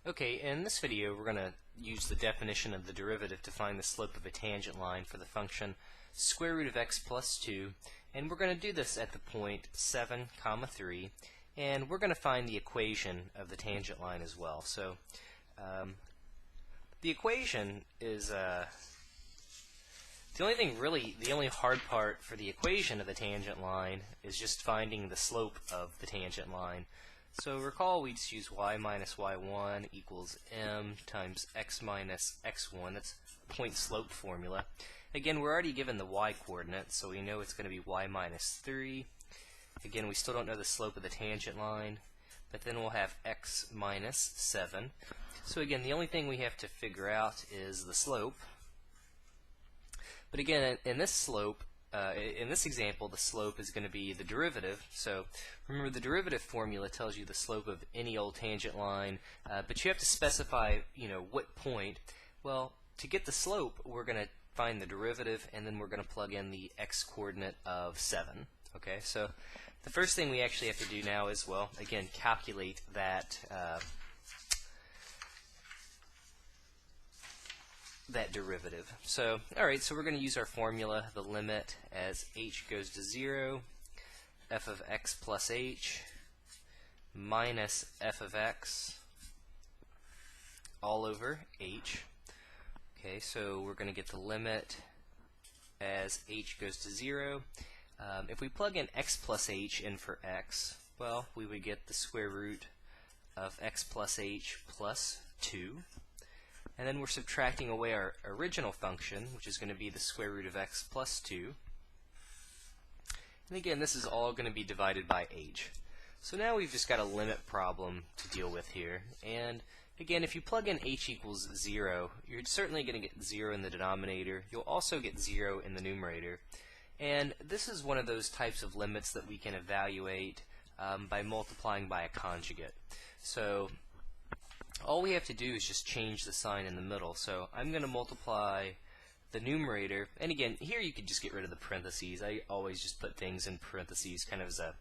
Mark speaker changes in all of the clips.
Speaker 1: Okay, in this video we're going to use the definition of the derivative to find the slope of a tangent line for the function square root of x plus 2, and we're going to do this at the point 7, 3, and we're going to find the equation of the tangent line as well. So the equation is the only hard part for the equation of the tangent line is just finding the slope of the tangent line. So recall we just use y minus y1 equals m times x minus x1. That's point slope formula. Again, we're already given the y coordinate, so we know it's going to be y minus 3. Again, we still don't know the slope of the tangent line, but then we'll have x minus 7. So again, the only thing we have to figure out is the slope. But again, in this slope, in this example, the slope is going to be the derivative. So remember, the derivative formula tells you the slope of any old tangent line, but you have to specify, what point. Well, to get the slope, we're going to find the derivative, and then we're going to plug in the x coordinate of 7. Okay, so the first thing we actually have to do now is, well, again, calculate that derivative. So, alright, so we're going to use our formula, the limit as h goes to 0, f of x plus h minus f of x all over h. Okay, so we're going to get the limit as h goes to 0. If we plug in x plus h in for x, well, we would get the square root of x plus h plus 2. And then we're subtracting away our original function, which is going to be the square root of x plus 2. And again, this is all going to be divided by h. So now we've just got a limit problem to deal with here. And again, if you plug in h equals 0, you're certainly going to get 0 in the denominator. You'll also get 0 in the numerator. And this is one of those types of limits that we can evaluate by multiplying by a conjugate. So all we have to do is just change the sign in the middle. So I'm going to multiply the numerator, and again, here you could just get rid of the parentheses. I always just put things in parentheses kind of as a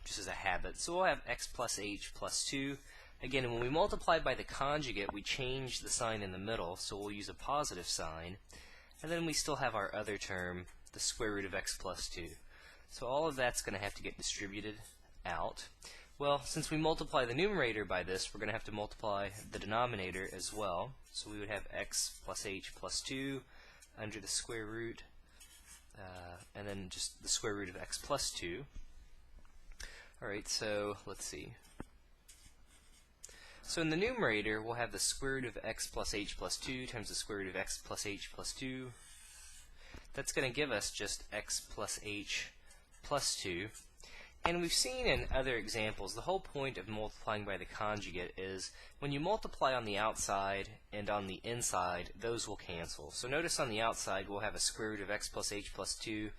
Speaker 1: just as a habit. So we'll have x plus h plus 2. Again, when we multiply by the conjugate, we change the sign in the middle, so we'll use a positive sign. And then we still have our other term, the square root of x plus 2. So all of that's going to have to get distributed out. Well, since we multiply the numerator by this, we're going to have to multiply the denominator as well. So we would have x plus h plus 2 under the square root, and then just the square root of x plus 2. Alright, so let's see. So in the numerator, we'll have the square root of x plus h plus 2 times the square root of x plus h plus 2. That's going to give us just x plus h plus 2. And we've seen in other examples, the whole point of multiplying by the conjugate is when you multiply on the outside and on the inside, those will cancel. So notice on the outside, we'll have a square root of x plus h plus 2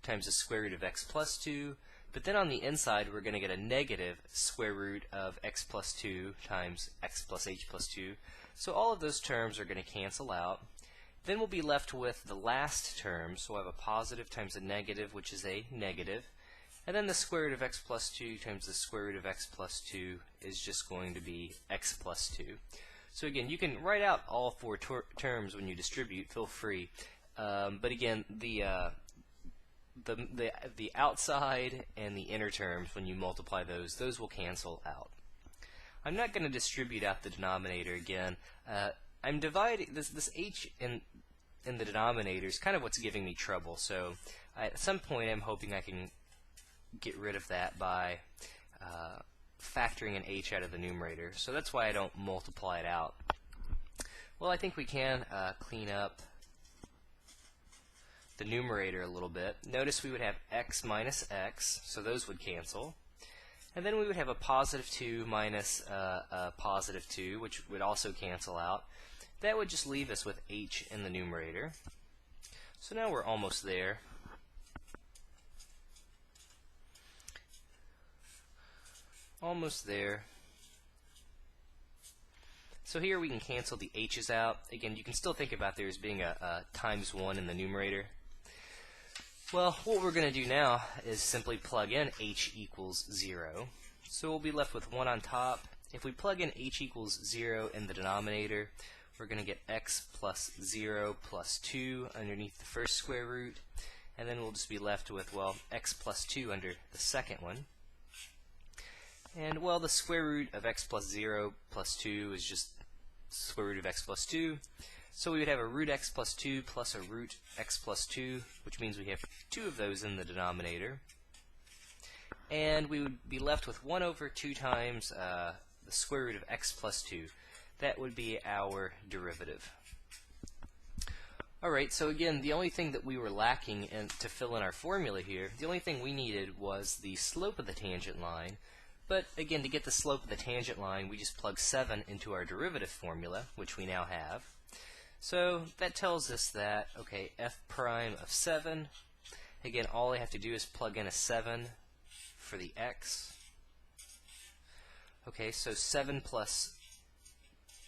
Speaker 1: times the square root of x plus 2. But then on the inside, we're going to get a negative square root of x plus 2 times x plus h plus 2. So all of those terms are going to cancel out. Then we'll be left with the last term. So we'll have a positive times a negative, which is a negative. And then the square root of x plus 2 times the square root of x plus 2 is just going to be x plus 2. So again, you can write out all four terms when you distribute, feel free. But again, the outside and the inner terms, when you multiply those will cancel out. I'm not going to distribute out the denominator again. I'm dividing this h in the denominator is kind of what's giving me trouble. So at some point, I'm hoping I can get rid of that by factoring an h out of the numerator. So that's why I don't multiply it out. Well, I think we can clean up the numerator a little bit. Notice we would have x minus x, so those would cancel. And then we would have a positive 2 minus a positive 2, which would also cancel out. That would just leave us with h in the numerator. So now we're almost there. Almost there. So here we can cancel the h's out. Again, you can still think about there as being a times 1 in the numerator. Well, what we're going to do now is simply plug in h equals 0. So we'll be left with 1 on top if we plug in h equals 0 in the denominator, we're going to get x plus 0 plus 2 underneath the first square root, and then we'll just be left with, well, x plus 2 under the second one. And, well, the square root of x plus 0 plus 2 is just square root of x plus 2. So we would have a root x plus 2 plus a root x plus 2, which means we have 2 of those in the denominator. And we would be left with 1 over 2 times the square root of x plus 2. That would be our derivative. Alright, so again, the only thing that we were lacking to fill in our formula here, the only thing we needed was the slope of the tangent line. But again, to get the slope of the tangent line, we just plug 7 into our derivative formula, which we now have. So that tells us that, okay, f prime of 7, again, all I have to do is plug in a 7 for the x. Okay, so 7 plus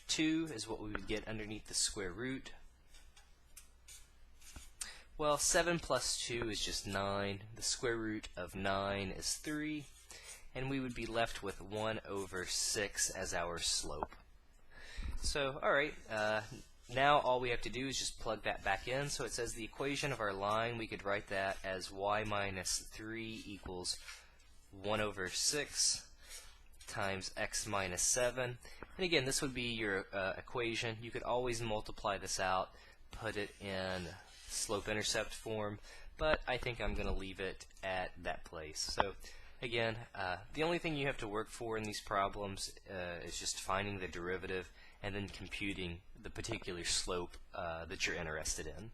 Speaker 1: 2 is what we would get underneath the square root. Well, 7 plus 2 is just 9. The square root of 9 is 3. And we would be left with 1 over 6 as our slope. So, alright, now all we have to do is just plug that back in. So it says the equation of our line, we could write that as y minus 3 equals 1 over 6 times x minus 7. And again, this would be your equation. You could always multiply this out, put it in slope-intercept form, but I think I'm going to leave it at that place. So again, the only thing you have to work for in these problems is just finding the derivative and then computing the particular slope that you're interested in.